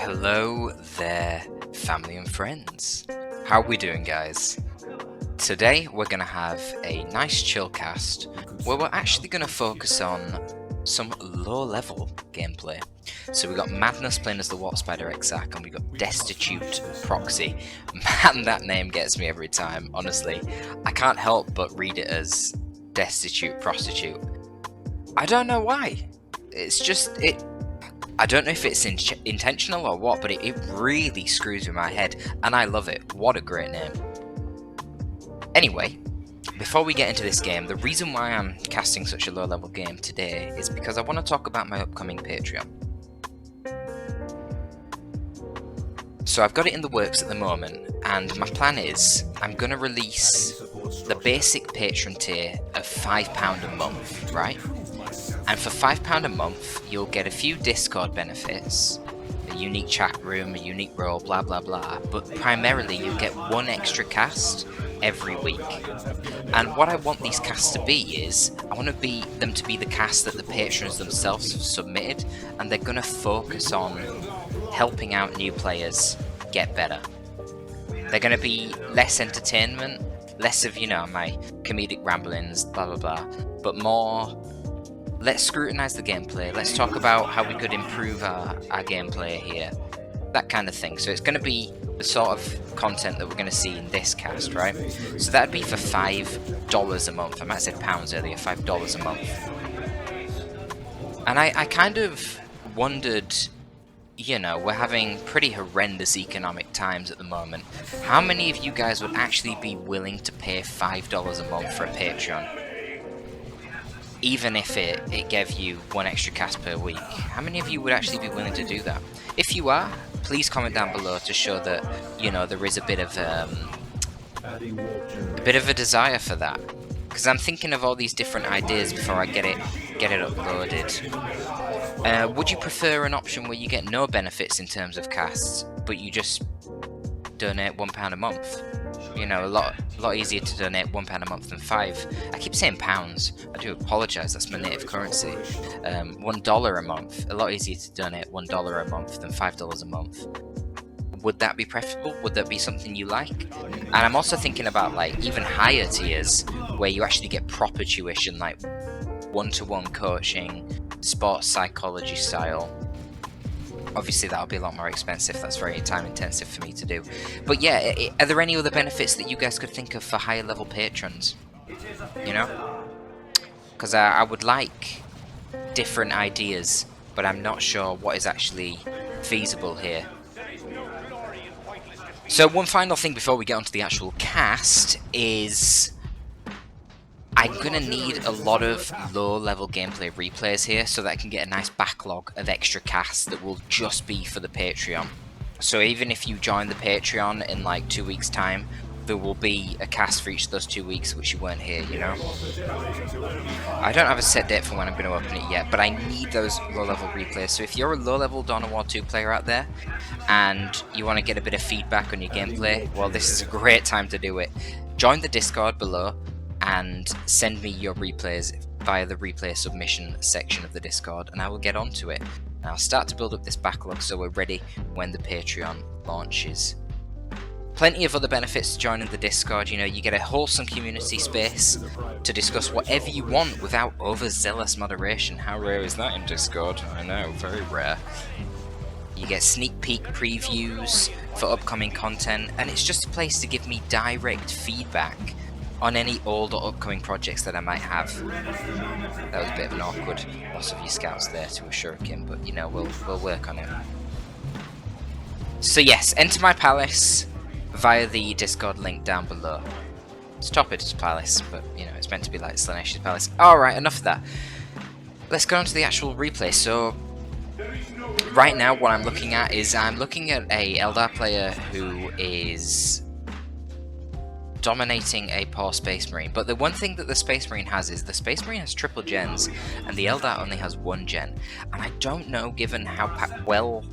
Hello there, family and friends. How are we doing, guys? Today we're going to have a nice chill cast where we're actually going to focus on some low-level gameplay. So we got Madness playing as the Water Spider Exarch, and we got DestituteProxy. Man, that name gets me every time, honestly. I can't help but read it as Destitute Prostitute. I don't know why. It's just, I don't know if it's intentional or what, but it really screws with my head, and I love it. What a great name. Anyway, before we get into this game, the reason why I'm casting such a low-level game today is because I want to talk about my upcoming Patreon. So I've got it in the works at the moment, and my plan is I'm going to release the basic patron tier of £5 a month, right? And for £5 a month, you'll get a few Discord benefits, a unique chat room, a unique role, blah blah blah, but primarily you'll get one extra cast every week. And what I want these casts to be is, I want them to be the casts that the patrons themselves have submitted, and they're going to focus on helping out new players get better. They're going to be less entertainment, less of, my comedic ramblings, blah blah blah, but more, let's scrutinize the gameplay, let's talk about how we could improve our gameplay here, that kind of thing. So it's going to be the sort of content that we're going to see in this cast, right? So that'd be for $5 a month. I might have said pounds earlier, $5 a month. And I kind of wondered, we're having pretty horrendous economic times at the moment. How many of you guys would actually be willing to pay $5 a month for a Patreon? Even if it gave you one extra cast per week. How many of you would actually be willing to do that? If you are, please comment down below to show that, there is a bit of a desire for that. Because I'm thinking of all these different ideas before I get it uploaded. Would you prefer an option where you get no benefits in terms of casts, but you just donate £1 a month? A lot easier to donate £1 a month than £5. I keep saying pounds. I do apologise. That's my native currency. $1 a month. A lot easier to donate $1 a month than $5 a month. Would that be preferable? Would that be something you like? And I'm also thinking about even higher tiers where you actually get proper tuition, like one-to-one coaching, sports psychology style. Obviously that'll be a lot more expensive, that's very time intensive for me to do. But yeah, are there any other benefits that you guys could think of for higher level patrons? Because I would like different ideas, but I'm not sure what is actually feasible here. So one final thing before we get onto the actual cast is, I'm going to need a lot of low-level gameplay replays here so that I can get a nice backlog of extra casts that will just be for the Patreon. So even if you join the Patreon in 2 weeks' time, there will be a cast for each of those 2 weeks which you weren't here, I don't have a set date for when I'm going to open it yet, but I need those low-level replays. So if you're a low-level Dawn of War 2 player out there, and you want to get a bit of feedback on your gameplay, well, this is a great time to do it. Join the Discord below, and send me your replays via the replay submission section of the Discord, and I will get onto it. And I'll start to build up this backlog so we're ready when the Patreon launches. Plenty of other benefits to joining the Discord. You get a wholesome community space to discuss whatever you want without overzealous moderation. How rare is that in Discord? I know, very rare. You get sneak peek previews for upcoming content, and it's just a place to give me direct feedback on any old or upcoming projects that I might have. That was a bit of an awkward loss of your scouts there to a shuriken, but we'll work on it. So yes, enter my palace via the Discord link down below. It's Torpid's palace, but it's meant to be like Slinesh's palace. Alright, enough of that. Let's go on to the actual replay. So right now what I'm looking at is a Eldar player who is dominating a poor Space Marine, but the one thing that the Space Marine has is the Space Marine has triple gens and the Eldar only has one gen, and I don't know, given how well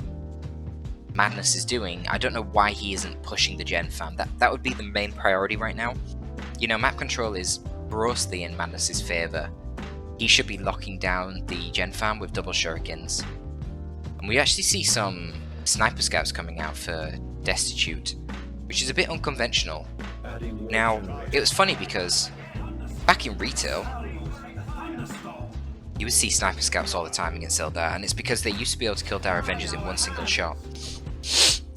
Madness is doing, I don't know why he isn't pushing the gen farm. That would be the main priority right now. Map control is grossly in Madness's favour. He should be locking down the gen farm with double shurikens. And we actually see some Sniper Scouts coming out for Destitute, which is a bit unconventional. Now, it was funny because back in retail, you would see Sniper Scouts all the time against Eldar, and it's because they used to be able to kill Dire Avengers in one single shot.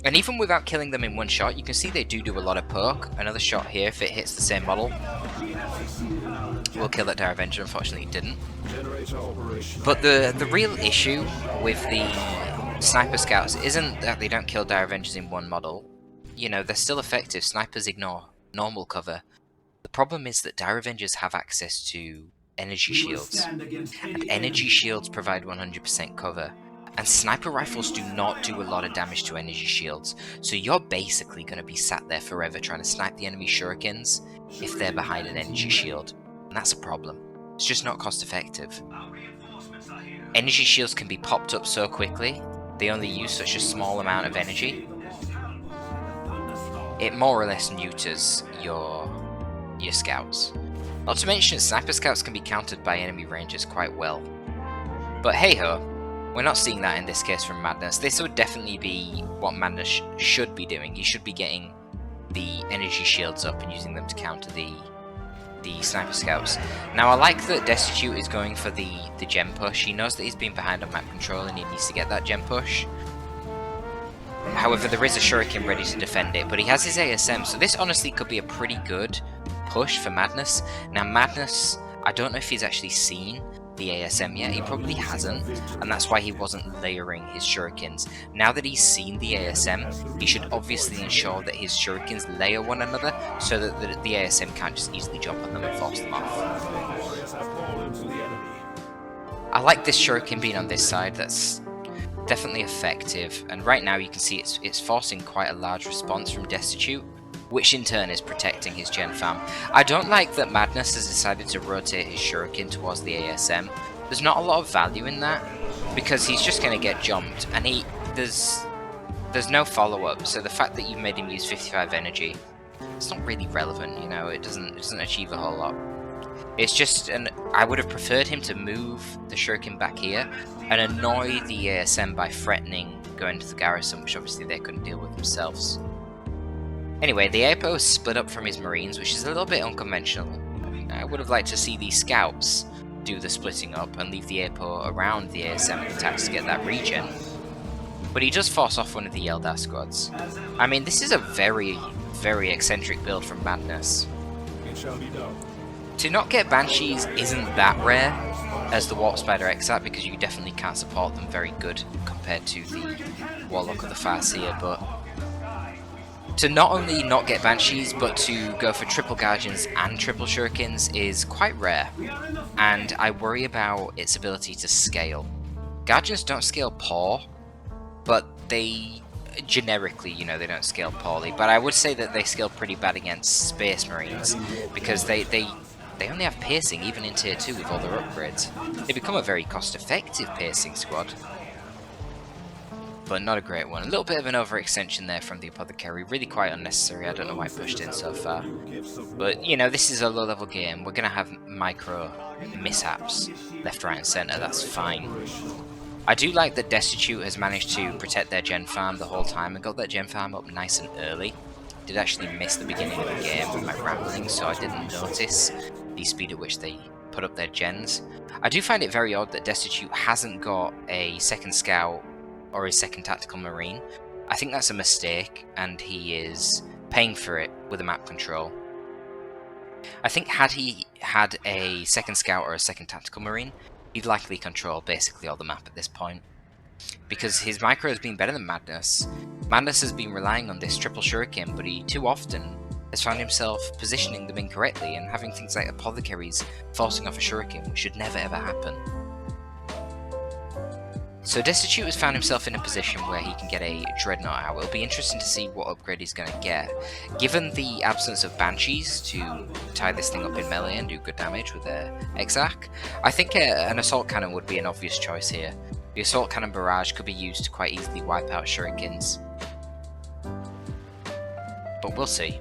And even without killing them in one shot, you can see they do a lot of poke. Another shot here, if it hits the same model, will kill that Dire Avenger. Unfortunately, it didn't. But the real issue with the Sniper Scouts isn't that they don't kill Dire Avengers in one model. You know, they're still effective. Snipers ignore normal cover. The problem is that Dire Avengers have access to energy shields, and energy shields provide 100% cover, and sniper rifles do not do a lot of damage to energy shields, so you're basically going to be sat there forever trying to snipe the enemy shurikens if they're behind an energy shield, and that's a problem. It's just not cost effective. Energy shields can be popped up so quickly, they only use such a small amount of energy, it more or less neuters your scouts. Not to mention, Sniper Scouts can be countered by enemy rangers quite well. But hey ho, we're not seeing that in this case from Madness. This would definitely be what Madness should be doing. He should be getting the energy shields up and using them to counter the Sniper Scouts. Now I like that Destitute is going for the gem push. He knows that he's been behind on map control and he needs to get that gem push. However, there is a Shuriken ready to defend it, but he has his ASM, so this honestly could be a pretty good push for Madness. Now Madness, I don't know if he's actually seen the ASM yet, he probably hasn't, and that's why he wasn't layering his shurikens. Now that he's seen the ASM, he should obviously ensure that his shurikens layer one another, so that the ASM can't just easily jump on them and force them off. I like this shuriken being on this side, that's definitely effective, and right now you can see it's forcing quite a large response from Destitute, which in turn is protecting his gen farm. I don't like that Madness has decided to rotate his shuriken towards the ASM. There's not a lot of value in that, because he's just going to get jumped, and there's no follow-up, so the fact that you've made him use 55 energy, it's not really relevant, you know, it doesn't achieve a whole lot. It's just, I would have preferred him to move the shuriken back here, and annoy the ASM by threatening going to the garrison, which obviously they couldn't deal with themselves. Anyway, the airport was split up from his marines, which is a little bit unconventional. I would have liked to see these scouts do the splitting up and leave the airport around the ASM attacks to get that regen. But he does force off one of the Eldar squads. I mean, this is a very, very eccentric build from Madness. To not get Banshees isn't that rare as the Warp Spider Exarch, because you definitely can't support them very good compared to the Warlock of the Farseer, but to not only not get Banshees, but to go for triple Guardians and triple Shurikens is quite rare, and I worry about its ability to scale. Guardians don't scale poor, but they generically, you know, they don't scale poorly, but I would say that they scale pretty bad against Space Marines, because they only have piercing even in tier 2 with all their upgrades. They become a very cost-effective piercing squad, but not a great one. A little bit of an overextension there from the Apothecary, really quite unnecessary. I don't know why I pushed in so far. But, you know, this is a low-level game. We're going to have micro mishaps left, right and centre, that's fine. I do like that Destitute has managed to protect their gen farm the whole time and got that gen farm up nice and early. Did actually miss the beginning of the game with my rambling, so I didn't notice the speed at which they put up their gens. I do find it very odd that Destitute hasn't got a second scout or a second tactical marine. I think that's a mistake, and he is paying for it with a map control. I think had he had a second scout or a second tactical marine, he'd likely control basically all the map at this point, because his micro has been better than Madness. Madness has been relying on this triple shuriken, but he too often has found himself positioning them incorrectly and having things like apothecaries forcing off a shuriken, which should never ever happen. So Destitute has found himself in a position where he can get a Dreadnought out. It'll be interesting to see what upgrade he's going to get. Given the absence of Banshees to tie this thing up in melee and do good damage with their Exarch, I think an Assault Cannon would be an obvious choice here. The Assault Cannon Barrage could be used to quite easily wipe out Shurikens. But we'll see.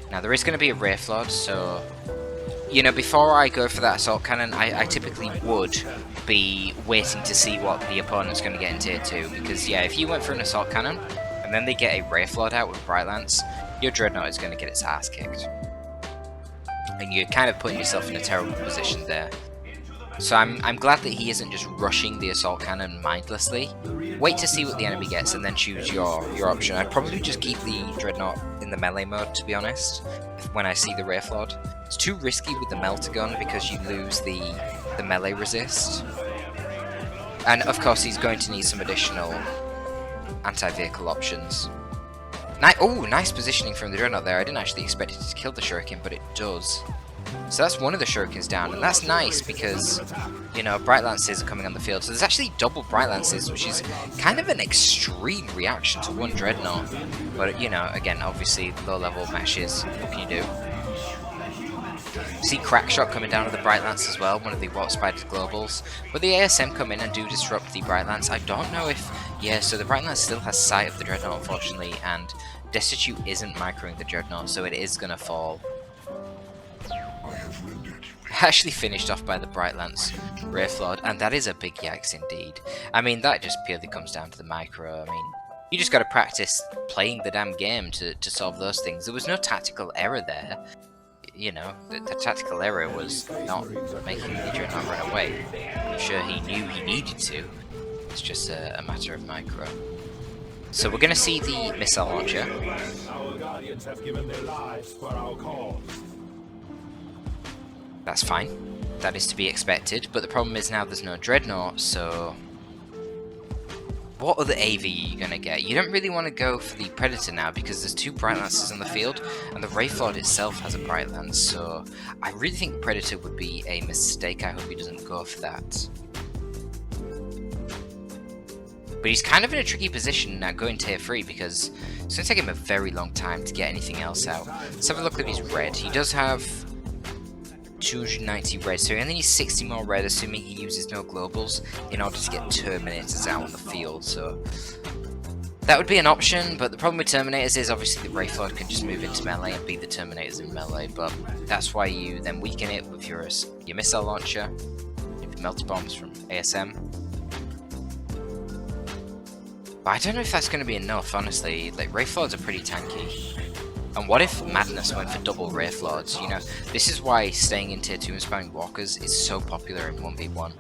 Now there is going to be a Wraith Lord, so you know, before I go for that assault cannon, I typically would be waiting to see what the opponent's going to get in tier 2, because yeah, if you went for an assault cannon and then they get a Wraithlord out with Bright Lance, your Dreadnought is going to get its ass kicked, and you're kind of putting yourself in a terrible position there. So I'm glad that he isn't just rushing the assault cannon mindlessly. Wait to see what the enemy gets and then choose your option. I'd probably just keep the Dreadnought in the melee mode, to be honest, when I see the Wraithlord. It's too risky with the Melter Gun because you lose the melee resist. And of course he's going to need some additional anti-vehicle options. Oh, nice positioning from the Dreadnought there. I didn't actually expect it to kill the Shuriken, but it does. So that's one of the Shurikens down, and that's nice because, you know, Bright Lances are coming on the field. So there's actually double Bright Lances, which is kind of an extreme reaction to one Dreadnought. But, you know, again, obviously, low-level meshes, what can you do? See Crackshot coming down with the Bright Lance as well, one of the Warp Spider globals. But the ASM come in and do disrupt the Bright Lance. I don't know if... Yeah, so the Bright Lance still has sight of the Dreadnought, unfortunately, and Destitute isn't microing the Dreadnought, so it is going to fall. Actually finished off by the Bright Lance Wraithlord, and that is a big yikes indeed. I mean, that just purely comes down to the micro. I mean, you just got to practice playing the damn game to solve those things. There was no tactical error there. You know, the tactical error was not making the Dreadnought run away. I'm sure he knew he needed to. It's just a matter of micro. So we're going to see the missile launcher. Our guardians have given their lives for our cause. That's fine. That is to be expected, but the problem is now there's no Dreadnought, so... What other AV are you going to get? You don't really want to go for the Predator now, because there's two Bright Lances on the field, and the Wraithlord itself has a Bright Lance, so... I really think Predator would be a mistake. I hope he doesn't go for that. But he's kind of in a tricky position now going tier 3, because it's going to take him a very long time to get anything else out. Let's have a look at his red. He does have 290 red, so he only needs 60 more red, assuming he uses no globals, in order to get Terminators out on the field, so... That would be an option, but the problem with Terminators is obviously the Wraithlord can just move into melee and beat the Terminators in melee, but that's why you then weaken it with your missile launcher, your melter bombs from ASM. But I don't know if that's going to be enough, honestly. Like, Wraithlords are pretty tanky. And what if Madness went for double Wraithlords? You know, this is why staying in tier 2 and spamming walkers is so popular in 1v1.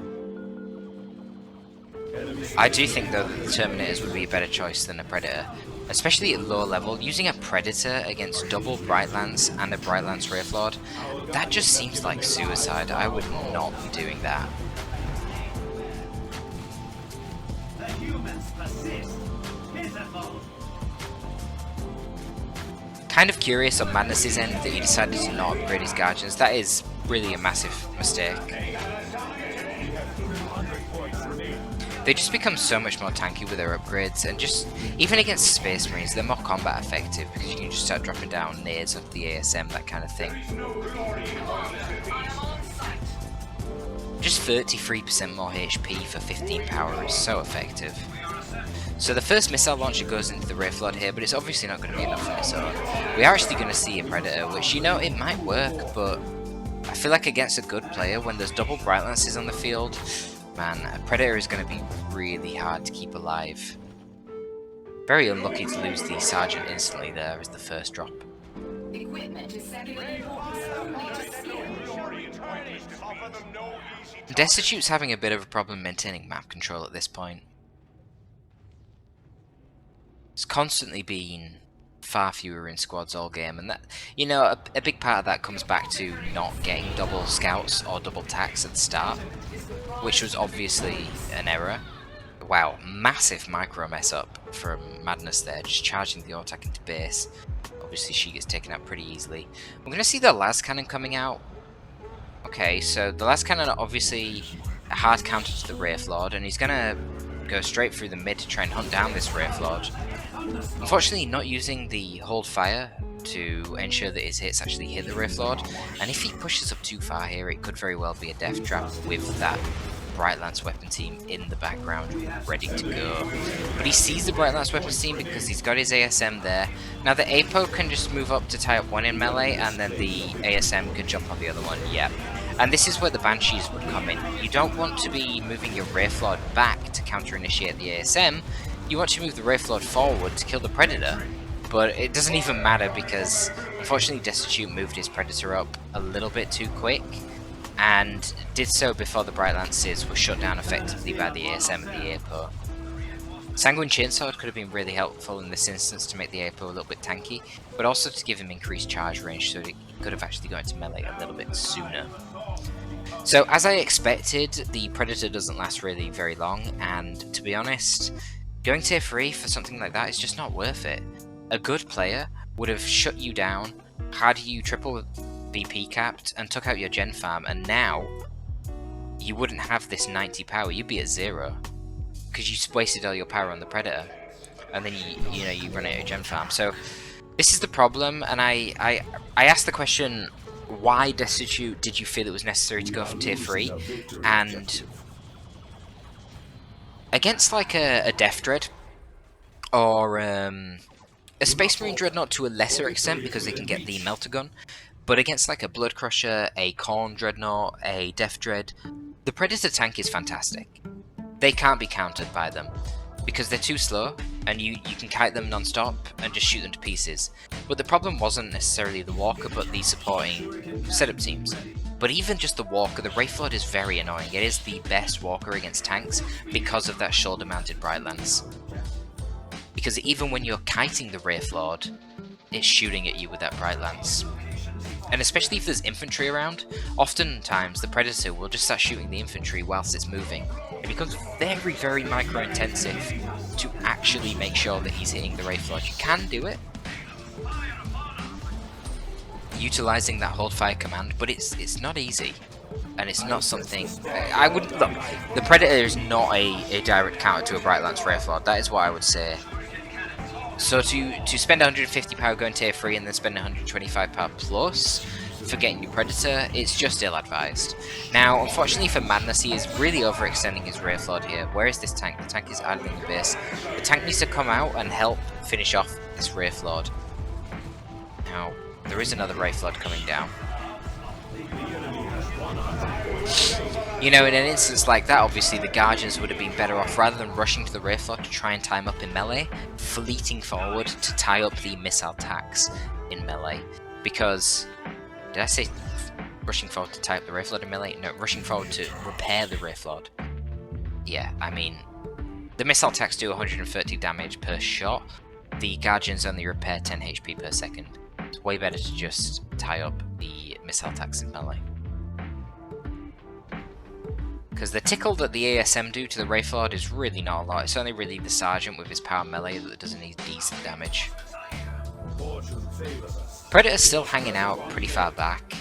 I do think, though, that the Terminators would be a better choice than a Predator. Especially at low level, using a Predator against double Bright Lance and a Bright Lance Wraithlord, that just seems like suicide. I would not be doing that. Kind of curious on Madness's end that he decided to not upgrade his Guardians. That is really a massive mistake. They just become so much more tanky with their upgrades, and just even against Space Marines, they're more combat effective because you can just start dropping down nades of the ASM, that kind of thing. Just 33% more HP for 15 power is so effective. So the first missile launcher goes into the Wraithlord here, but it's obviously not going to be enough on its own. We are actually going to see a Predator, which, you know, it might work, but I feel like against a good player, when there's double Bright Lances on the field, man, a Predator is going to be really hard to keep alive. Very unlucky to lose the Sergeant instantly there as the first drop. Destitute's having a bit of a problem maintaining map control at this point. It's constantly been far fewer in squads all game, and that, you know, a big part of that comes back to not getting double scouts or double tacks at the start, which was obviously an error. Wow, massive micro mess up from Madness there, just charging the Auto-attack into base. Obviously she gets taken out pretty easily. We're going to see the Las Cannon coming out. Okay, so the Las Cannon are obviously a hard counter to the Wraithlord, and he's going to go straight through the mid to try and hunt down this Wraithlord. Unfortunately, not using the hold fire to ensure that his hits actually hit the Wraithlord, and if he pushes up too far here, it could very well be a death trap with that Bright Lance weapon team in the background, ready to go. But he sees the Bright Lance weapons team because he's got his ASM there. Now the APO can just move up to tie up one in melee, and then the ASM can jump on the other one, yeah. And this is where the Banshees would come in. You don't want to be moving your Wraithlord back to counter-initiate the ASM, you want to move the Wraithlord forward to kill the Predator. But it doesn't even matter because, unfortunately, Destitute moved his Predator up a little bit too quick, and did so before the Bright Lances were shut down effectively by the ASM and the APO. Sanguine Chainsword could have been really helpful in this instance to make the APO a little bit tanky, but also to give him increased charge range so that he could have actually got into melee a little bit sooner. So, as I expected, the Predator doesn't last really very long, and to be honest, going tier 3 for something like that is just not worth it. A good player would have shut you down, had you triple BP capped, and took out your gen farm, and now you wouldn't have this 90 power, you'd be at 0. Because you wasted all your power on the Predator, and then you run out of gen farm. So this is the problem, and I asked the question, why Destitute did you feel it was necessary to go for tier 3? And against like a Death Dread, or a Space Marine Dreadnought to a lesser extent because they can get the Melter Gun, but against like a Blood Crusher, a Khorne Dreadnought, a Death Dread, the Predator tank is fantastic. They can't be countered by them because they're too slow, and you can kite them non-stop and just shoot them to pieces. But the problem wasn't necessarily the Walker, but the supporting setup teams. But even just the Walker, the Wraithlord is very annoying. It is the best Walker against tanks because of that shoulder-mounted Bright Lance. Because even when you're kiting the Wraithlord, it's shooting at you with that Bright Lance. And especially if there's infantry around, oftentimes the Predator will just start shooting the infantry whilst it's moving. It becomes very, very micro-intensive to actually make sure that he's hitting the Wraithlord. You can do it, utilising that hold fire command, but it's not easy. And it's not something... I would look, the Predator is not a direct counter to a Bright Lance Wraithlord, that is what I would say. So to spend 150 power going tier 3 and then spend 125 power plus for getting your Predator, it's just ill-advised. Now, unfortunately for Madness, he is really overextending his Wraithlord here. Where is this tank? The tank is idling the base. The tank needs to come out and help finish off this Wraithlord. Now, there is another Wraithlord coming down. You know, in an instance like that, obviously the Guardians would have been better off, rather than rushing to the Wraithlord to try and tie him up in melee, fleeting forward to tie up the missile attacks in melee. Because, did I say rushing forward to tie up the Wraithlord in melee? No, rushing forward to repair the Wraithlord. Yeah, I mean, the missile attacks do 130 damage per shot, the Guardians only repair 10 HP per second. It's way better to just tie up the missile attacks in melee. Because the tickle that the ASM do to the Wraithlord is really not a lot. It's only really the Sergeant with his power melee that does any decent damage. Predator's still hanging out pretty far back.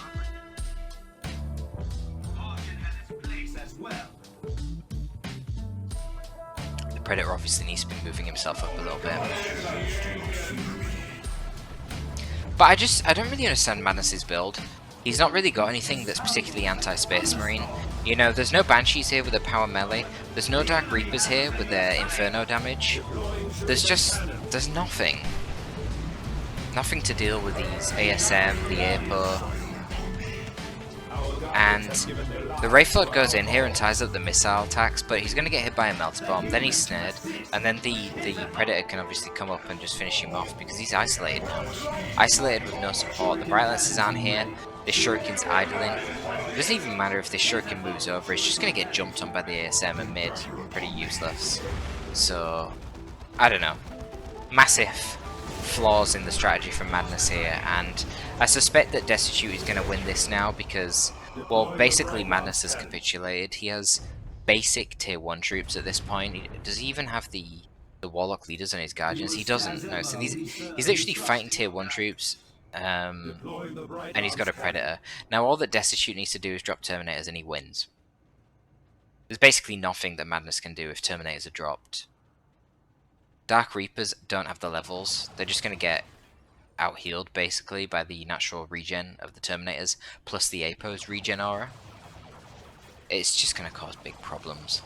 The Predator obviously needs to be moving himself up a little bit. But I don't really understand Madness's build. He's not really got anything that's particularly anti-Space Marine. You know, there's no Banshees here with their power melee. There's no Dark Reapers here with their Inferno damage. There's nothing. Nothing to deal with these ASM, the APO. And the Wraithlord goes in here and ties up the missile attacks, but he's going to get hit by a Melter Bomb, then he's snared, and then the Predator can obviously come up and just finish him off because he's isolated now. Isolated with no support. The Bright Lances aren't here. This Shuriken's idling. It doesn't even matter if this Shuriken moves over, it's just going to get jumped on by the ASM and made pretty useless. So, I don't know. Massive flaws in the strategy from Madness here, and I suspect that Destitute is going to win this now because, well, basically Madness has capitulated. He has basic tier 1 troops at this point. Does he even have the Warlock leaders on his Guardians? He doesn't. No, so he's literally fighting tier 1 troops. And he's got a Predator. Now all that Destitute needs to do is drop Terminators and he wins. There's basically nothing that Madness can do if Terminators are dropped. Dark Reapers don't have the levels. They're just going to get out-healed basically by the natural regen of the Terminators, plus the APO's regen aura. it's just going to cause big problems.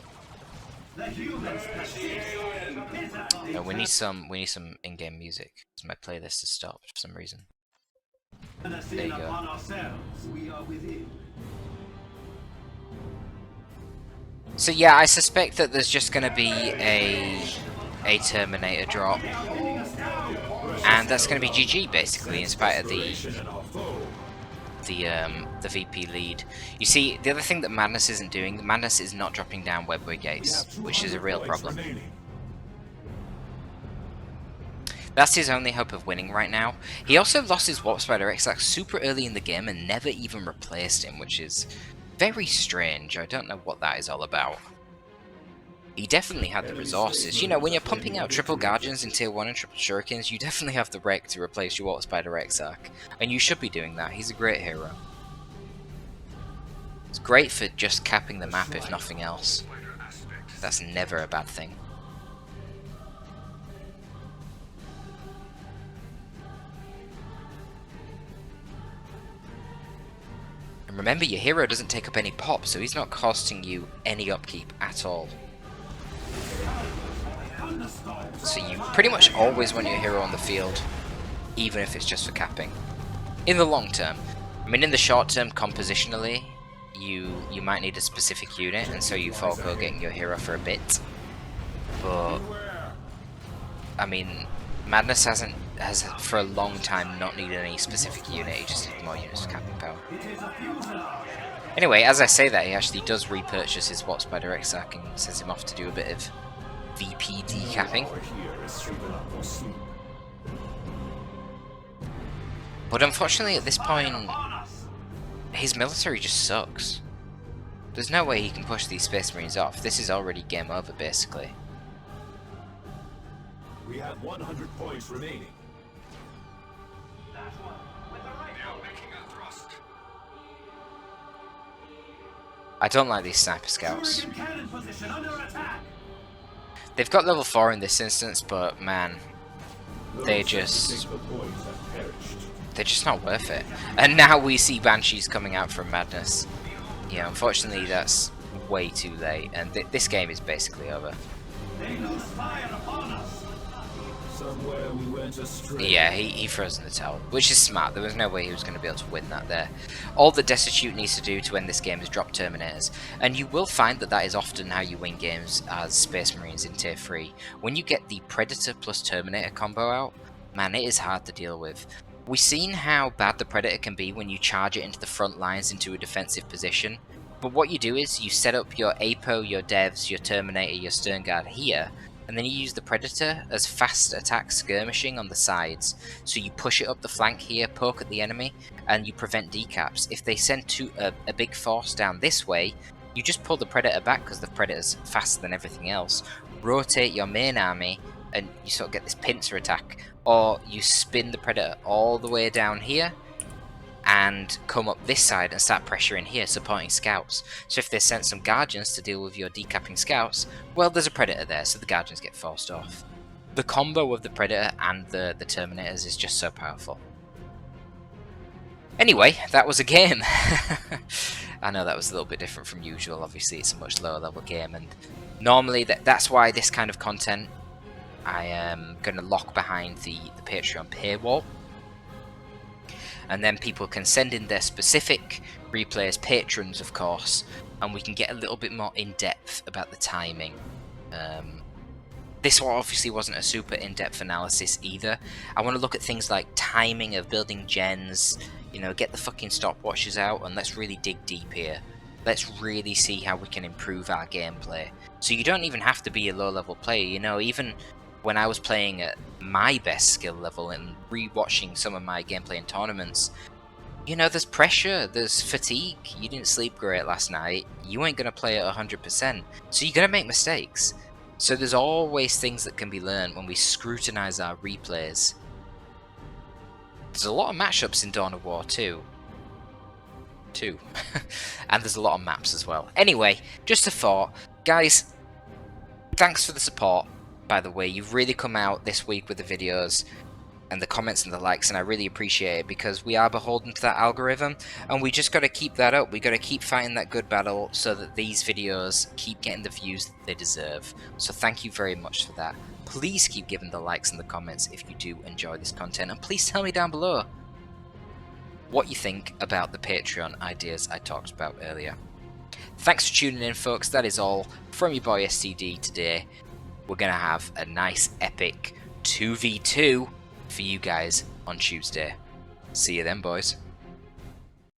No, we need some in-game music. My playlist has stopped for some reason. There you go. So yeah, I suspect that there's just going to be a Terminator drop, and that's going to be GG basically, in spite of the VP lead. You see, the other thing that Madness isn't doing, the Madness is not dropping down webway gates, which is a real problem. That's his only hope of winning right now. He also lost his Warp Spider X like super early in the game and never even replaced him, which is very strange. I don't know what that is all about. He definitely had the resources. You know, when you're pumping out triple Guardians in Tier 1 and triple Shurikens, you definitely have the rec to replace your Warp Spider X arc. And you should be doing that. He's a great hero. It's great for just capping the map if nothing else. That's never a bad thing. And remember, your hero doesn't take up any pop, so he's not costing you any upkeep at all. So you pretty much always want your hero on the field, even if it's just for capping. In the long term. I mean, in the short term, compositionally, you might need a specific unit, and so you forego getting your hero for a bit. But I mean, Madness has for a long time not needed any specific unit, he just needs more units for capping power. Anyway, as I say that, he actually does repurchase his Warp Spider X arc and sends him off to do a bit of VP decapping. But unfortunately at this point, his military just sucks. There's no way he can push these Space Marines off. This is already game over basically. We have 100 points remaining. I don't like these Sniper Scouts. They've got level 4 in this instance, but man, they're just not worth it. And now we see Banshees coming out from Madness. Yeah, unfortunately that's way too late, and this game is basically over. Yeah, he froze in the towel, which is smart. There was no way he was going to be able to win that there. All that Destitute needs to do to win this game is drop Terminators, and you will find that that is often how you win games as Space Marines in Tier 3. When you get the Predator plus Terminator combo out, man, it is hard to deal with. We've seen how bad the Predator can be when you charge it into the front lines into a defensive position, but what you do is you set up your APO, your Devs, your Terminator, your Stern Guard here, and then you use the Predator as fast attack skirmishing on the sides. So you push it up the flank here, poke at the enemy, and you prevent decaps. If they send a big force down this way, you just pull the Predator back because the Predator's faster than everything else. Rotate your main army, and you sort of get this pincer attack. Or you spin the Predator all the way down here, and come up this side and start pressuring here, supporting scouts. So if they sent some Guardians to deal with your decapping scouts, well, there's a Predator there, so the Guardians get forced off. The combo of the Predator and the Terminators is just so powerful. Anyway, that was a game. I know that was a little bit different from usual. Obviously, it's a much lower level game, and normally that's why this kind of content I am going to lock behind the Patreon paywall. And then people can send in their specific replays, patrons of course, and we can get a little bit more in-depth about the timing. This one obviously wasn't a super in-depth analysis either. I want to look at things like timing of building gens, you know, get the fucking stopwatches out, and let's really dig deep here. Let's really see how we can improve our gameplay. So you don't even have to be a low-level player, you know, even when I was playing at my best skill level and re-watching some of my gameplay in tournaments, you know, there's pressure, there's fatigue. You didn't sleep great last night, you ain't gonna play at 100%, so you're gonna make mistakes. So there's always things that can be learned when we scrutinize our replays. There's a lot of matchups in Dawn of War 2. And there's a lot of maps as well. Anyway, just a thought. Guys, thanks for the support. By the way, you've really come out this week with the videos. and the comments and the likes, and I really appreciate it, because we are beholden to that algorithm, and we just got to keep that up. We got to keep fighting that good battle so that these videos keep getting the views that they deserve. So thank you very much for that. Please keep giving the likes and the comments if you do enjoy this content, and please tell me down below what you think about the Patreon ideas I talked about earlier. Thanks for tuning in, folks. That is all from your boy STD today. We're going to have a nice epic 2v2 for you guys on Tuesday. See you then, boys.